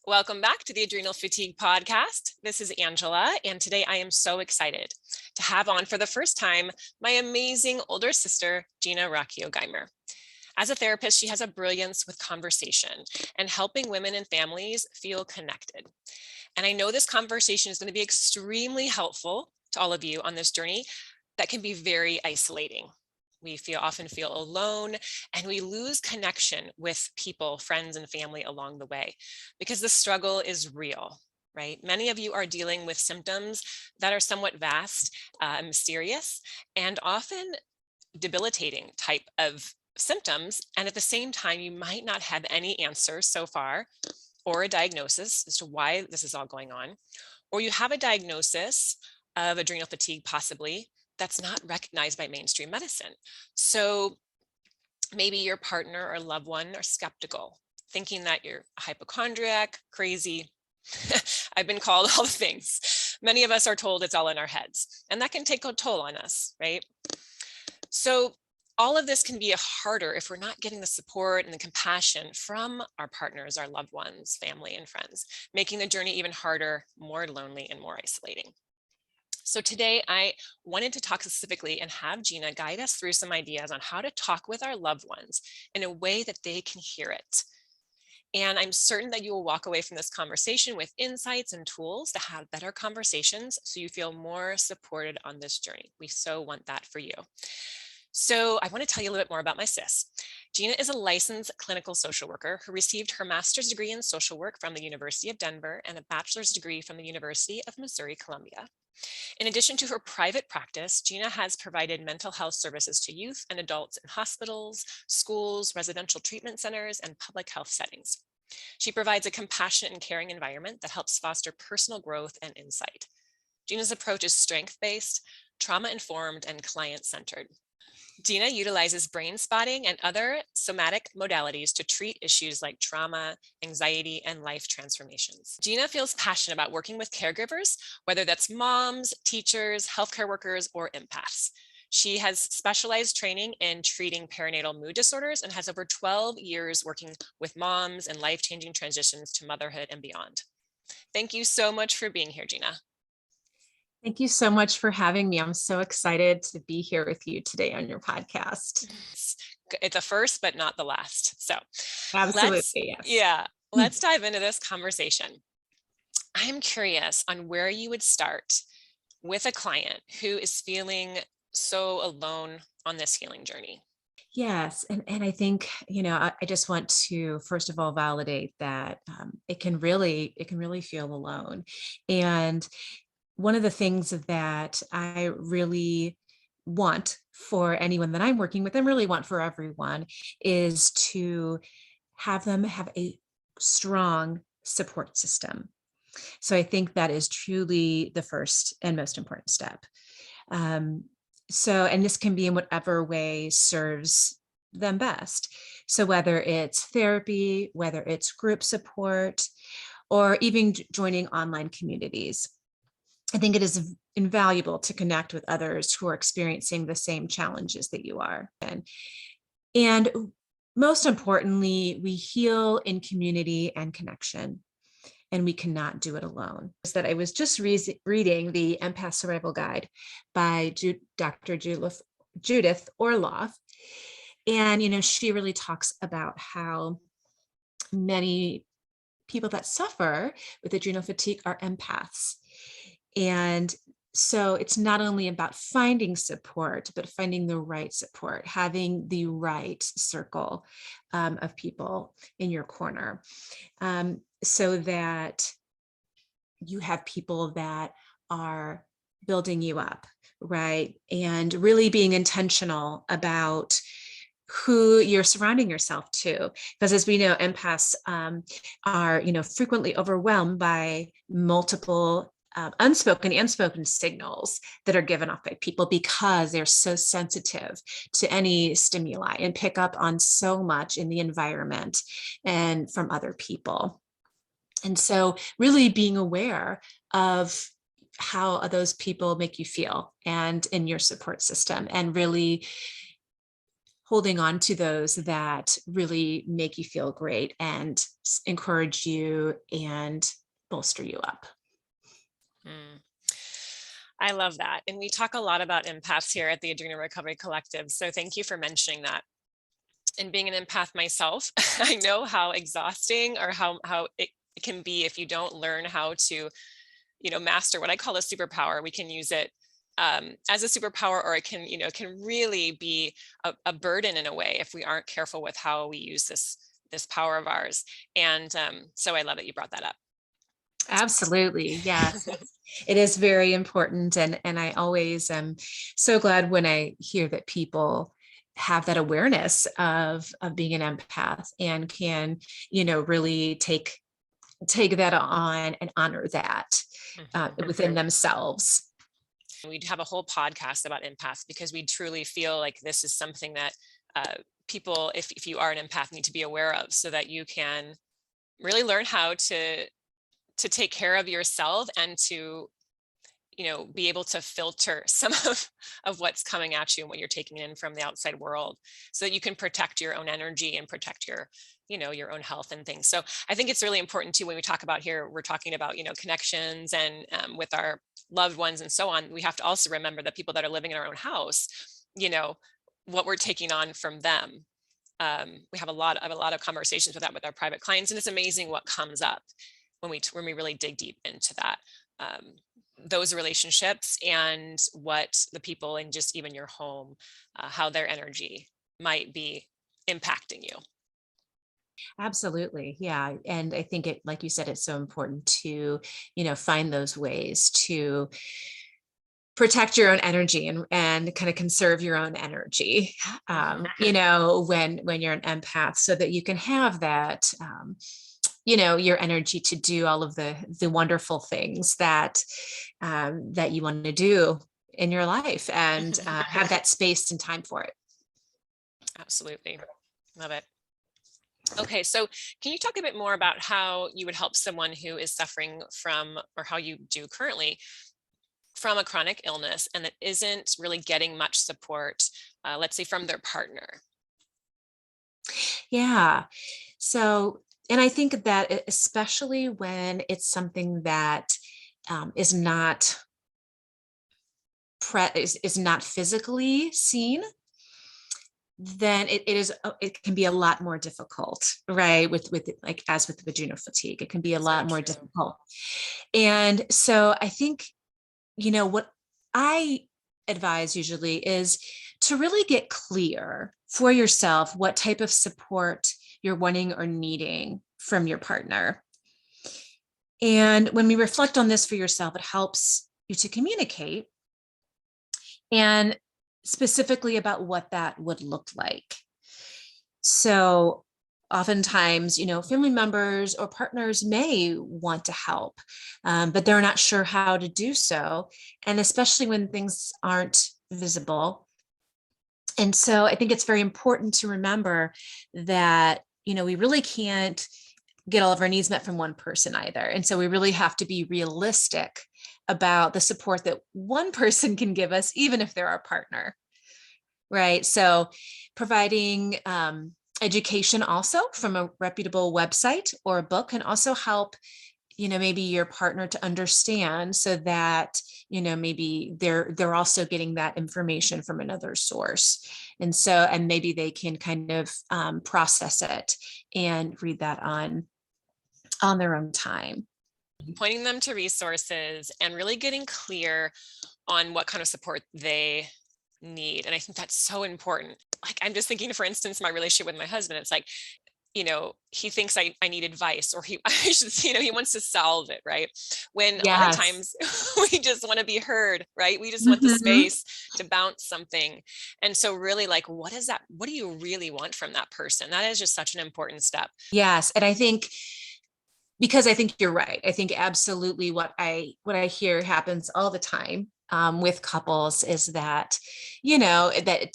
Welcome back to the Adrenal Fatigue Podcast. This is Angela, and today I am so excited to have on for the first time my amazing older sister, Gina Geimer. As a therapist, she has a brilliance with conversation and helping women and families feel connected. And I know this conversation is going to be extremely helpful to all of you on this journey that can be very isolating. We often feel alone, and we lose connection with people, friends, and family along the way because the struggle is real, right? Many of you are dealing with symptoms that are somewhat vast, mysterious, and often debilitating type of symptoms. And at the same time, you might not have any answers so far or a diagnosis as to why this is all going on, or you have a diagnosis of adrenal fatigue possibly that's not recognized by mainstream medicine. So maybe your partner or loved one are skeptical, thinking that you're a hypochondriac, crazy. I've been called all the things. Many of us are told it's all in our heads, and that can take a toll on us, right? So all of this can be harder if we're not getting the support and the compassion from our partners, our loved ones, family, and friends, making the journey even harder, more lonely, and more isolating. So today I wanted to talk specifically and have Gina guide us through some ideas on how to talk with our loved ones in a way that they can hear it. And I'm certain that you will walk away from this conversation with insights and tools to have better conversations so you feel more supported on this journey. We so want that for you. So I want to tell you a little bit more about my sis. Gina is a licensed clinical social worker who received her master's degree in social work from the University of Denver and a bachelor's degree from the University of Missouri-Columbia. In addition to her private practice, Gina has provided mental health services to youth and adults in hospitals, schools, residential treatment centers, and public health settings. She provides a compassionate and caring environment that helps foster personal growth and insight. Gina's approach is strength-based, trauma-informed, and client-centered. Gina utilizes brain spotting and other somatic modalities to treat issues like trauma, anxiety, and life transformations. Gina feels passionate about working with caregivers, whether that's moms, teachers, healthcare workers, or empaths. She has specialized training in treating perinatal mood disorders and has over 12 years working with moms and life-changing transitions to motherhood and beyond. Thank you so much for being here, Gina. Thank you so much for having me. I'm so excited to be here with you today on your podcast. It's a first, but not the last. So absolutely, yes. Let's dive into this conversation. I'm curious on where you would start with a client who is feeling so alone on this healing journey. Yes. And I think, I just want to, first of all, validate that it can really feel alone. And one of the things that I really want for anyone that I'm working with, and really want for everyone, is to have them have a strong support system. So I think that is truly the first and most important step. And this can be in whatever way serves them best. So whether it's therapy, whether it's group support, or even joining online communities. I think it is invaluable to connect with others who are experiencing the same challenges that you are. And most importantly, we heal in community and connection, and we cannot do it alone. That I was just reading the Empath Survival Guide by Dr. Judith Orloff. And, she really talks about how many people that suffer with adrenal fatigue are empaths. And so it's not only about finding support, but finding the right support, having the right circle of people in your corner, so that you have people that are building you up, right? And really being intentional about who you're surrounding yourself to, because as we know, empaths are, frequently overwhelmed by multiple unspoken and spoken signals that are given off by people, because they're so sensitive to any stimuli and pick up on so much in the environment and from other people. And so really being aware of how those people make you feel and in your support system, and really holding on to those that really make you feel great and encourage you and bolster you up. Mm. I love that. And we talk a lot about empaths here at the Adrenal Recovery Collective. So thank you for mentioning that. And being an empath myself, I know how exhausting or how it can be if you don't learn how to, master what I call a superpower. We can use it as a superpower, or it can, can really be a burden in a way if we aren't careful with how we use this power of ours. And so I love that you brought that up. Absolutely. Yes. It is very important. And I always am so glad when I hear that people have that awareness of being an empath and can, really take that on and honor that within themselves. We'd have a whole podcast about empaths because we truly feel like this is something that people, if you are an empath, need to be aware of, so that you can really learn how to take care of yourself and to, be able to filter some of what's coming at you and what you're taking in from the outside world, so that you can protect your own energy and protect your, your own health and things. So I think it's really important too, when we talk about here, we're talking about, connections and with our loved ones and so on. We have to also remember that people that are living in our own house, what we're taking on from them. We have a lot of conversations with that with our private clients, and it's amazing what comes up when we really dig deep into that, those relationships, and what the people in just even your home, how their energy might be impacting you. Absolutely. Yeah. And I think it, like you said, it's so important to, find those ways to protect your own energy and kind of conserve your own energy, when you're an empath, so that you can have that, your energy to do all of the wonderful things that you want to do in your life, and have that space and time for it. Absolutely. Love it. Okay, so can you talk a bit more about how you would help someone who is suffering from, or how you do currently, from a chronic illness and that isn't really getting much support, let's say from their partner? Yeah. So, and I think that especially when it's something that is not is not physically seen, then it can be a lot more difficult, right? With like, as with adrenal fatigue, it can be a So lot more true. difficult. And so I think, what I advise usually is to really get clear for yourself what type of support you're wanting or needing from your partner. And when we reflect on this for yourself, it helps you to communicate, and specifically about what that would look like. So oftentimes, family members or partners may want to help, but they're not sure how to do so. And especially when things aren't visible. And so I think it's very important to remember that, we really can't get all of our needs met from one person either. And so we really have to be realistic about the support that one person can give us, even if they're our partner. Right. So providing education also from a reputable website or a book can also help, maybe your partner to understand, so that, maybe they're also getting that information from another source. And maybe they can kind of process it and read that on their own time. Pointing them to resources and really getting clear on what kind of support they need. And I think that's so important. Like, I'm just thinking, for instance, my relationship with my husband, it's like, he thinks I need advice, or I should, he wants to solve it, right? When a lot of Yes. times we just want to be heard, right? We just want the Mhm. space to bounce something. And so really, like, what is that? What do you really want from that person? That is just such an important step. Yes. And I think, because I think you're right. I think absolutely what I hear happens all the time with couples is that, the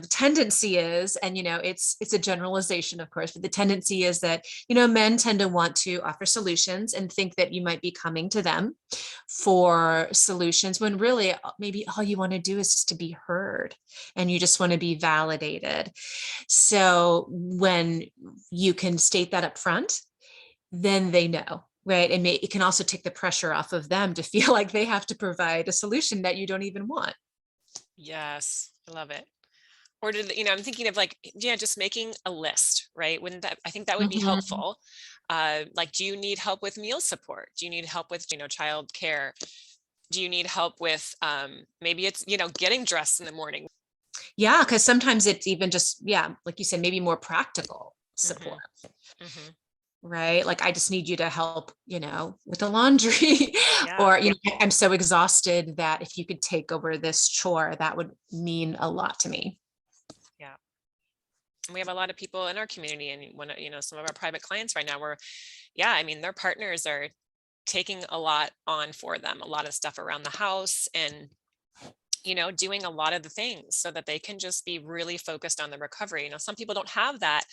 tendency is, and, it's a generalization, of course, but the tendency is that, men tend to want to offer solutions and think that you might be coming to them for solutions when really maybe all you want to do is just to be heard and you just want to be validated. So when you can state that up front, then they know, right? And it can also take the pressure off of them to feel like they have to provide a solution that you don't even want. Yes, I love it. Or I'm thinking of like, yeah, just making a list, right? Wouldn't that, I think that would be Mhm. helpful. Like, do you need help with meal support? Do you need help with, child care? Do you need help with, maybe it's, getting dressed in the morning? Yeah, because sometimes it's even just, yeah, like you said, maybe more practical support, Hmm. Hmm. right? Like, I just need you to help, with the laundry, Yeah. or, I'm so exhausted that if you could take over this chore, that would mean a lot to me. Yeah. And we have a lot of people in our community, and some of our private clients right now where, yeah, I mean, their partners are taking a lot on for them, a lot of stuff around the house, and doing a lot of the things so that they can just be really focused on the recovery. Some people don't have that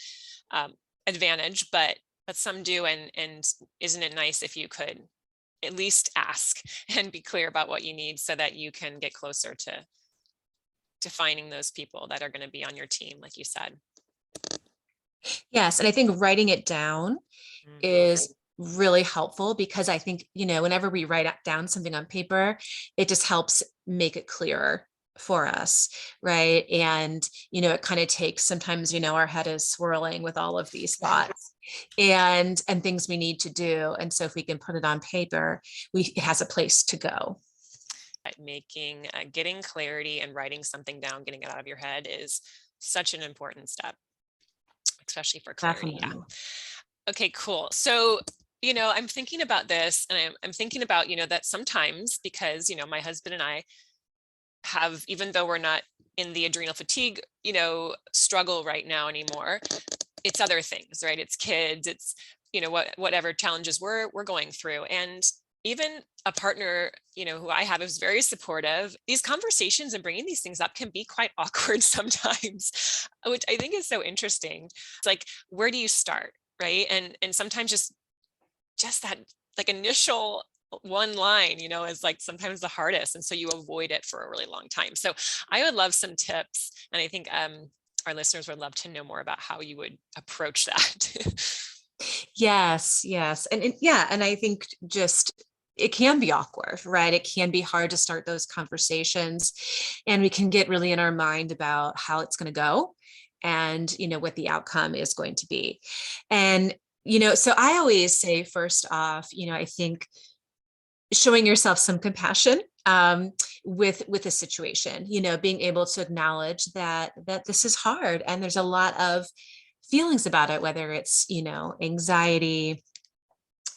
um, advantage, but some do, and isn't it nice if you could at least ask and be clear about what you need so that you can get closer to finding those people that are going to be on your team, like you said. Yes, and I think writing it down Hmm. is really helpful because I think, whenever we write down something on paper, it just helps make it clearer for us, right? And, it kind of takes sometimes, our head is swirling with all of these thoughts and things we need to do. And so if we can put it on paper, it has a place to go. Making getting clarity and writing something down, getting it out of your head is such an important step, especially for clarity. Yeah. Definitely. Okay, cool. So, I'm thinking about this, and I'm thinking about, that sometimes, because, my husband and I have, even though we're not in the adrenal fatigue, struggle right now anymore, it's other things, right? It's kids, it's, whatever challenges we're going through. And even a partner, who I have is very supportive. These conversations and bringing these things up can be quite awkward sometimes, which I think is so interesting. It's like, where do you start? Right. And sometimes just that, like, initial one line, is like sometimes the hardest. And so you avoid it for a really long time. So I would love some tips. And I think our listeners would love to know more about how you would approach that. Yes, yes. Yeah, and I think just it can be awkward, right? It can be hard to start those conversations and we can get really in our mind about how it's going to go and, what the outcome is going to be. And, so I always say first off, I think showing yourself some compassion with a situation, being able to acknowledge that this is hard and there's a lot of feelings about it, whether it's, anxiety,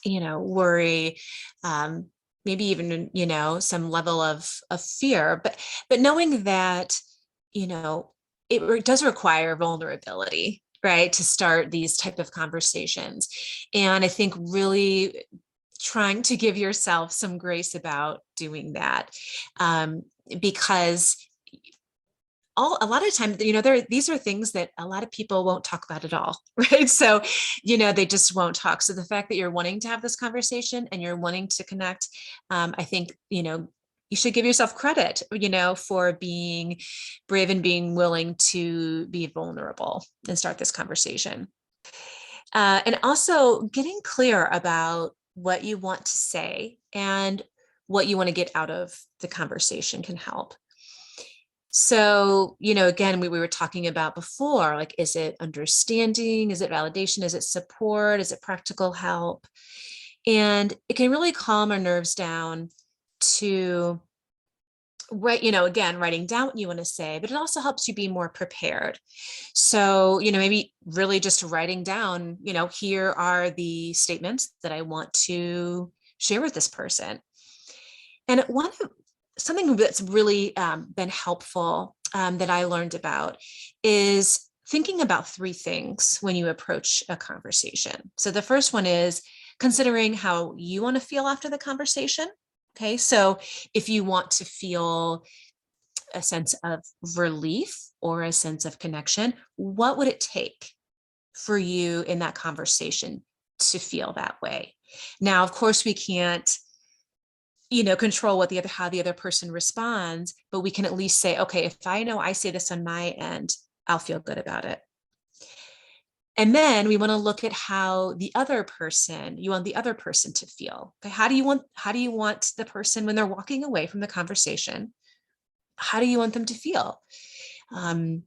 worry, um, maybe even, some level of fear, but knowing that, it does require vulnerability, right, to start these type of conversations. And I think really trying to give yourself some grace about doing that, um, because a lot of times, these are things that a lot of people won't talk about at all, right? So, they just won't talk. So the fact that you're wanting to have this conversation and you're wanting to connect, I think, you should give yourself credit, for being brave and being willing to be vulnerable and start this conversation. And also getting clear about what you want to say and what you want to get out of the conversation can help. So, again, we were talking about before, like, is it understanding? Is it validation? Is it support? Is it practical help? And it can really calm our nerves down to write, again, writing down what you want to say, but it also helps you be more prepared. So, maybe really just writing down, here are the statements that I want to share with this person. And something that's really been helpful, that I learned about is thinking about three things when you approach a conversation. So the first one is considering how you want to feel after the conversation. Okay, so if you want to feel a sense of relief or a sense of connection, what would it take for you in that conversation to feel that way? Now, of course, we can't, control how the other person responds, but we can at least say, okay, if I know I say this on my end, I'll feel good about it. And then we want to look at how you want the other person to feel. Okay, how do you want the person when they're walking away from the conversation? How do you want them to feel? Um,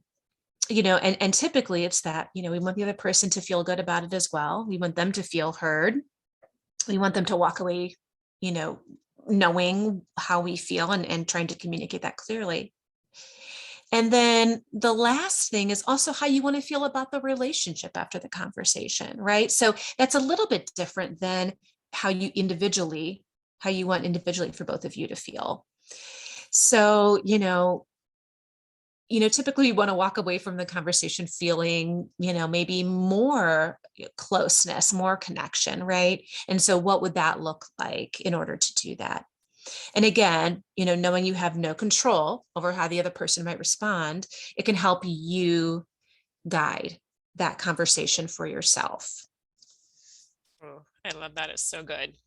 and typically it's that, we want the other person to feel good about it as well. We want them to feel heard. We want them to walk away, you know, knowing how we feel and trying to communicate that clearly. And then the last thing is also how you want to feel about the relationship after the conversation, right? So that's a little bit different than how you want individually for both of you to feel. So, typically you want to walk away from the conversation feeling, maybe more closeness, more connection, right? And so what would that look like in order to do that? And again, knowing you have no control over how the other person might respond, it can help you guide that conversation for yourself. Oh, I love that. It's so good.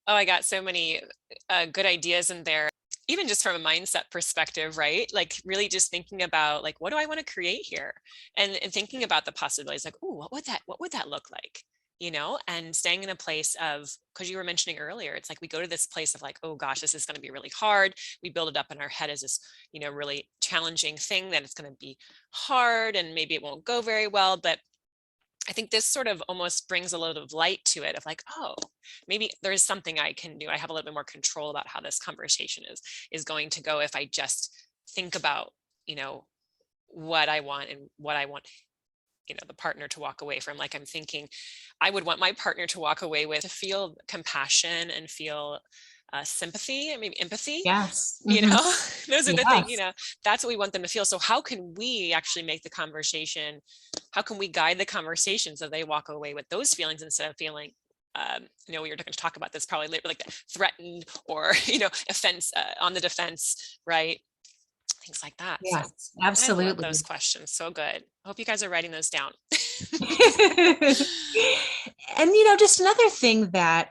Oh, I got so many good ideas in there, even just from a mindset perspective, right? Like really just thinking about like, what do I want to create here? And thinking about the possibilities, like, oh, what would that look like? And staying in a place of, because you were mentioning earlier, it's like we go to this place of like, oh gosh, this is going to be really hard. We build it up in our head as this, really challenging thing that it's going to be hard and maybe it won't go very well. But I think this sort of almost brings a little of light to it of like, oh, maybe there is something I can do. I have a little bit more control about how this conversation is going to go if I just think about, you know, what I want and what I want, the partner to walk away from. Like I'm thinking I would want my partner to walk away with, to feel compassion and feel sympathy and maybe empathy. Yes. you Mhm. know those are the things, Yes. that's what we want them to feel. So how can we actually make the conversation, how can we guide the conversation so they walk away with those feelings instead of feeling, we are going to talk about this probably later, like threatened or offense, on the defense, right? Things like that. So Yes, I love those absolutely. questions. So good. I hope you guys are writing those down. And just another thing that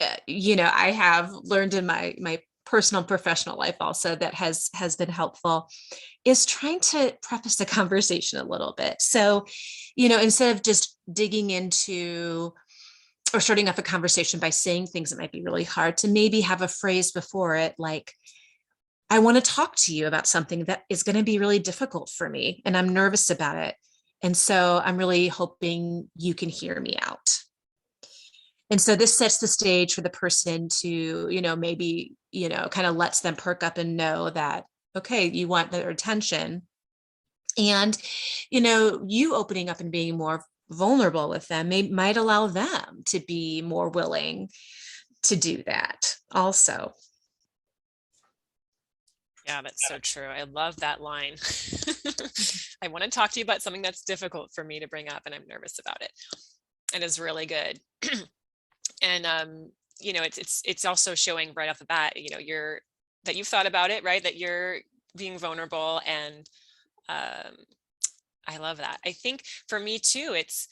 I have learned in my personal and professional life also that has been helpful is trying to preface the conversation a little bit. So, instead of just digging into or starting off a conversation by saying things that might be really hard, to maybe have a phrase before it like, I want to talk to you about something that is going to be really difficult for me and I'm nervous about it. And so I'm really hoping you can hear me out. And so this sets the stage for the person to, maybe, kind of lets them perk up and know that, okay, you want their attention. And, you opening up and being more vulnerable with them might allow them to be more willing to do that also. Yeah, that's so true. I love that line. I want to talk to you about something that's difficult for me to bring up and I'm nervous about it. It is really good. And it's also showing right off the bat, you're that you've thought about it, right? That you're being vulnerable. And um I love that. I think for me too, it's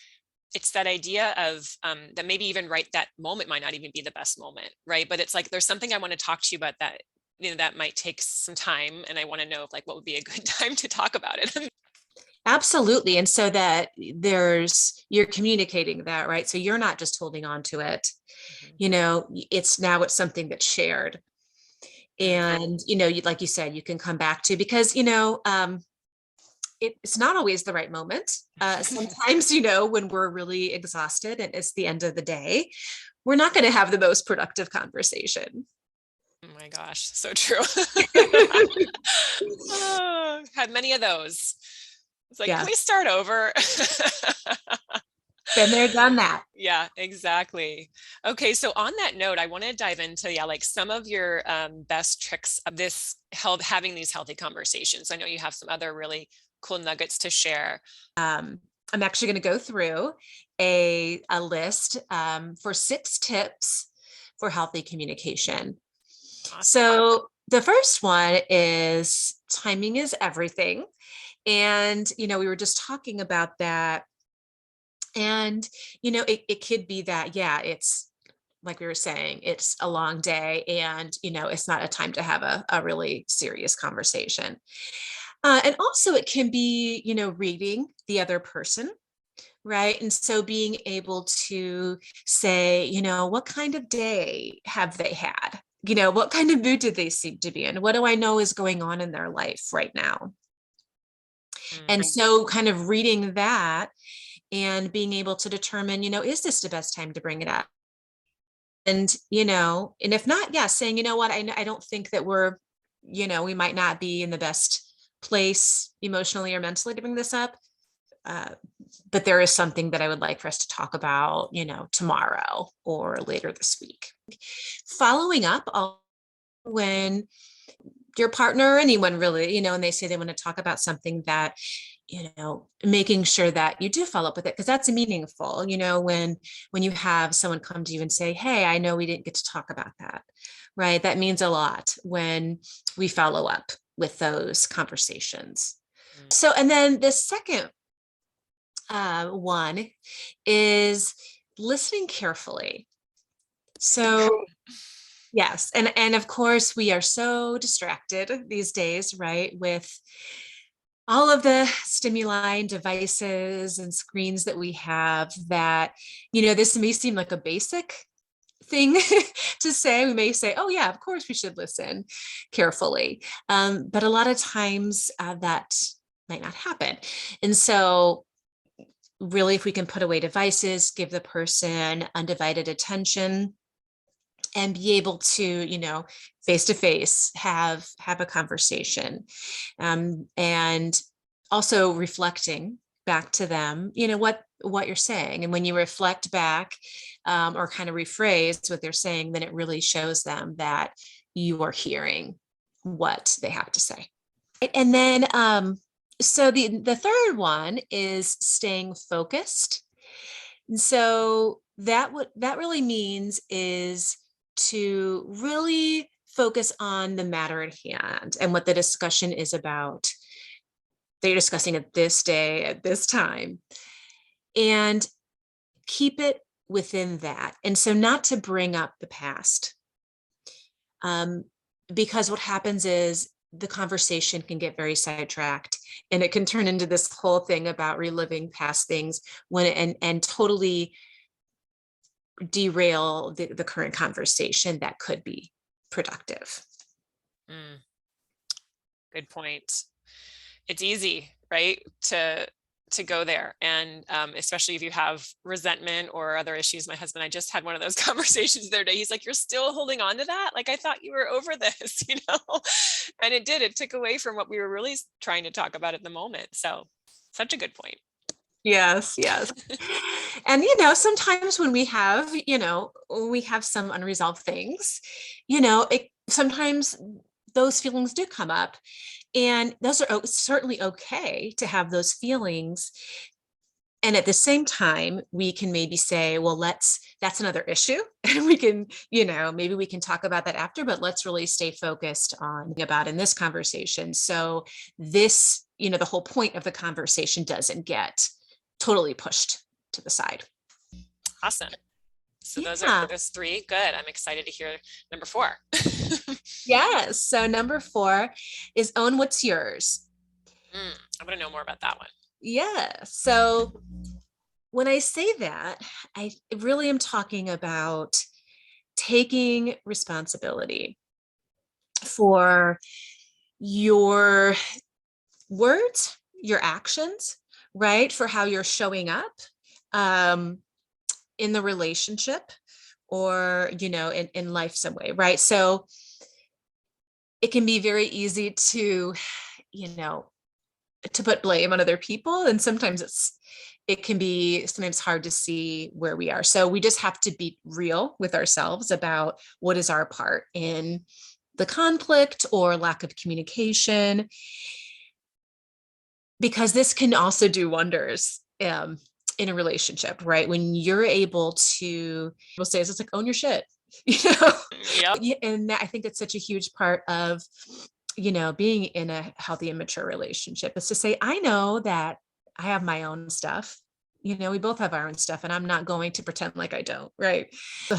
that idea of that maybe even right that moment might not even be the best moment, right? But it's like there's something I want to talk to you about that, that might take some time, and I want to know if like what would be a good time to talk about it. Absolutely. And so that you're communicating that, right? So you're not just holding on to it, Mhm. it's something that's shared. Mhm. And, like you said, you can come back to because, it's not always the right moment. Sometimes, when we're really exhausted and it's the end of the day, we're not going to have the most productive conversation. Oh my gosh, so true. Oh, had many of those. It's like, can Yeah, we start over? been there, done that. Yeah, exactly. Okay, so on that note, I want to dive into, yeah, like some of your best tricks of this having these healthy conversations. I know you have some other really cool nuggets to share. I'm actually going to go through a list for 6 tips for healthy communication. Awesome. So the first one is timing is everything. And, we were just talking about that. And, it could be that, yeah, it's like we were saying, it's a long day and, it's not a time to have a really serious conversation. And also it can be, reading the other person, right? And so being able to say, what kind of day have they had? What kind of mood did they seem to be in? What do I know is going on in their life right now? And so kind of reading that and being able to determine, is this the best time to bring it up? And, and if not, yeah, saying, what, I don't think that we might not be in the best place emotionally or mentally to bring this up. But there is something that I would like for us to talk about, tomorrow or later this week. Following up when your partner or anyone really, and they say they want to talk about something that, making sure that you do follow up with it, because that's meaningful, when you have someone come to you and say, hey, I know we didn't get to talk about that, right? That means a lot when we follow up with those conversations. So, and then the second one is listening carefully. So yes, and of course we are so distracted these days, right, with all of the stimuli and devices and screens that we have, that this may seem like a basic thing to say. We may say, oh yeah, of course we should listen carefully, but a lot of times that might not happen. And so really, if we can put away devices, give the person undivided attention, and be able to, face to face, have a conversation, and also reflecting back to them, what you're saying. And when you reflect back, or kind of rephrase what they're saying, then it really shows them that you are hearing what they have to say. And then, so the third one is staying focused. And so what that really means is to really focus on the matter at hand and what the discussion is about. They're discussing it this day at this time, and keep it within that. And so not to bring up the past, because what happens is the conversation can get very sidetracked, and it can turn into this whole thing about reliving past things and totally derail the current conversation that could be productive. Good point. It's easy, right, to go there, and especially if you have resentment or other issues. My husband, I just had one of those conversations the other day. He's like, you're still holding on to that? Like, I thought you were over this, and it took away from what we were really trying to talk about at the moment. So such a good point. Yes. And, sometimes when we have some unresolved things, sometimes those feelings do come up, and those are certainly okay to have those feelings. And at the same time, we can maybe say, well, that's another issue. And we can, maybe we can talk about that after, but let's really stay focused on about in this conversation. So this, the whole point of the conversation doesn't get totally pushed to the side. Awesome. So those are those three. Good. I'm excited to hear number 4. Yes. So number 4 is own what's yours. I want to know more about that one. Yeah. So when I say that, I really am talking about taking responsibility for your words, your actions, right? For how you're showing up in the relationship, or, in life some way, right? So it can be very easy to, to put blame on other people. And sometimes it can be sometimes hard to see where we are. So we just have to be real with ourselves about what is our part in the conflict or lack of communication, because this can also do wonders in a relationship, right? When you're able to, we'll say, it's like, own your shit, Yep. And I think it's such a huge part of, being in a healthy and mature relationship is to say, I know that I have my own stuff. We both have our own stuff, and I'm not going to pretend like I don't, right? So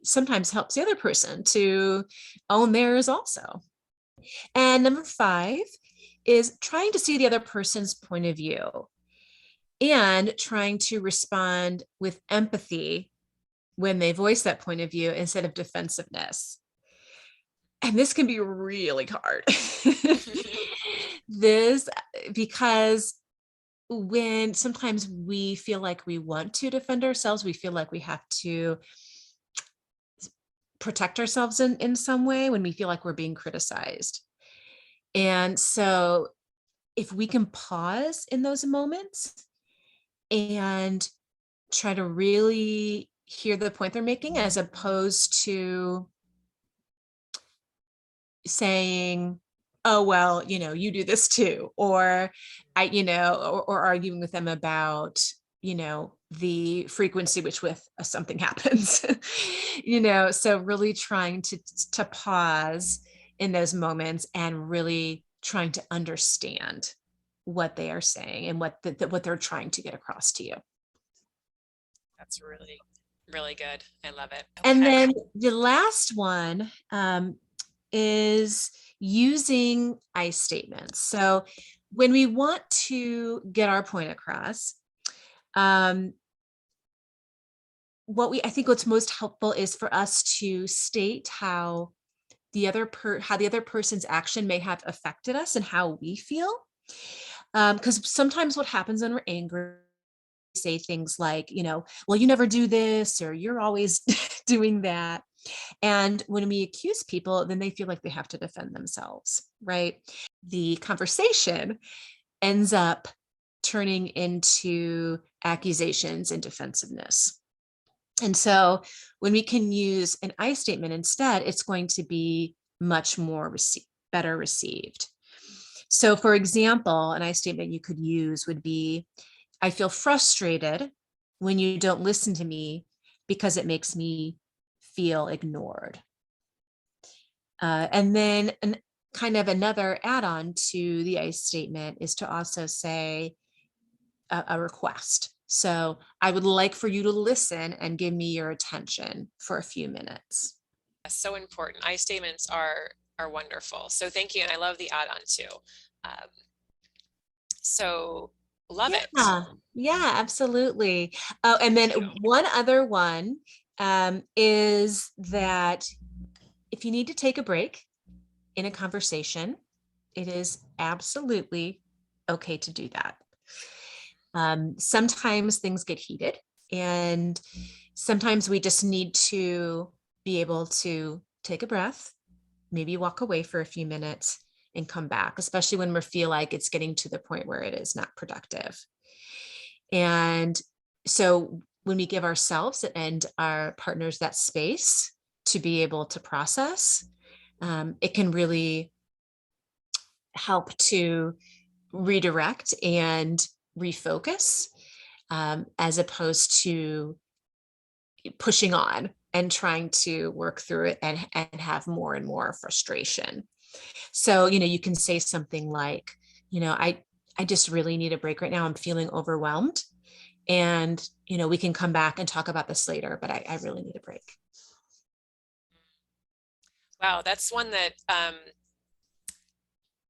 sometimes helps the other person to own theirs also. And number 5 is trying to see the other person's point of view and trying to respond with empathy when they voice that point of view instead of defensiveness. And this can be really hard. This, because when sometimes we feel like we want to defend ourselves, we feel like we have to protect ourselves in some way when we feel like we're being criticized. And so if we can pause in those moments and try to really hear the point they're making, as opposed to saying, oh, well, you do this too, or or arguing with them about, the frequency with something happens, so really trying to pause in those moments and really trying to understand what they are saying and what they're trying to get across to you. That's really, really good. I love it. And Okay. then the last one is using I statements. So when we want to get our point across, I think what's most helpful is for us to state how the other person's action may have affected us and how we feel. Because sometimes what happens when we're angry, say things like, well, you never do this, or you're always doing that. And when we accuse people, then they feel like they have to defend themselves, right? The conversation ends up turning into accusations and defensiveness. And so when we can use an I statement instead, it's going to be much more better received. So for example, an I statement you could use would be, I feel frustrated when you don't listen to me because it makes me feel ignored. And then kind of another add-on to the I statement is to also say a request. So I would like for you to listen and give me your attention for a few minutes. So important. I statements are wonderful. So thank you. And I love the add-on too. Um, so love it. Yeah, absolutely. Oh, and then one other one is that if you need to take a break in a conversation, it is absolutely okay to do that. Sometimes things get heated, and sometimes we just need to be able to take a breath, maybe walk away for a few minutes and come back, especially when we feel like it's getting to the point where it is not productive. And so when we give ourselves and our partners that space to be able to process, it can really help to redirect and refocus, as opposed to pushing on and trying to work through it and have more and more frustration. So, you can say something like, I just really need a break right now. I'm feeling overwhelmed. And, we can come back and talk about this later, but I really need a break. Wow, that's one that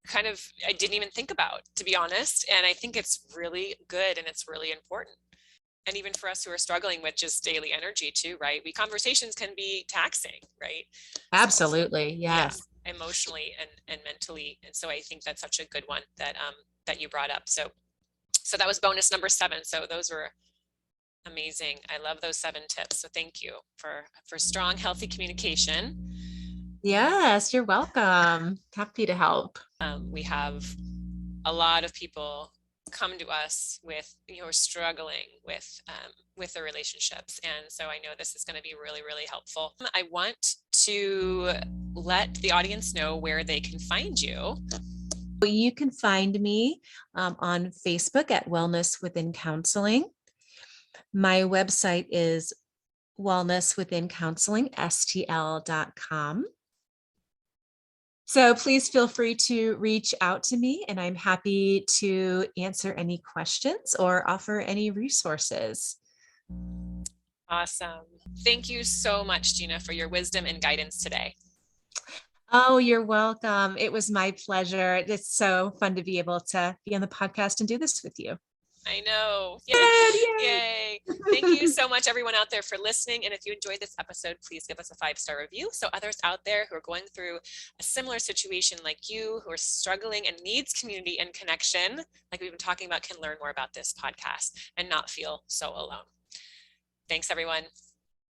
kind of I didn't even think about, to be honest. And I think it's really good and it's really important. And even for us who are struggling with just daily energy too, right? Conversations can be taxing, right? Absolutely. Yes. Yeah, emotionally and mentally. And so I think that's such a good one that you brought up. So that was bonus number 7. So those were amazing. I love those 7 tips. So thank you for strong, healthy communication. Yes, you're welcome. Happy to help. We have a lot of people come to us with, struggling with their relationships. And so I know this is going to be really, really helpful. I want to let the audience know where they can find you. You can find me on Facebook at Wellness Within Counseling. My website is wellnesswithincounselingstl.com. So please feel free to reach out to me, and I'm happy to answer any questions or offer any resources. Awesome. Thank you so much, Gina, for your wisdom and guidance today. Oh, you're welcome. It was my pleasure. It's so fun to be able to be on the podcast and do this with you. I know. Good, Yay. Thank you so much, everyone out there, for listening. And if you enjoyed this episode, please give us a 5-star review so others out there who are going through a similar situation like you, who are struggling and needs community and connection, like we've been talking about, can learn more about this podcast and not feel so alone. Thanks, everyone.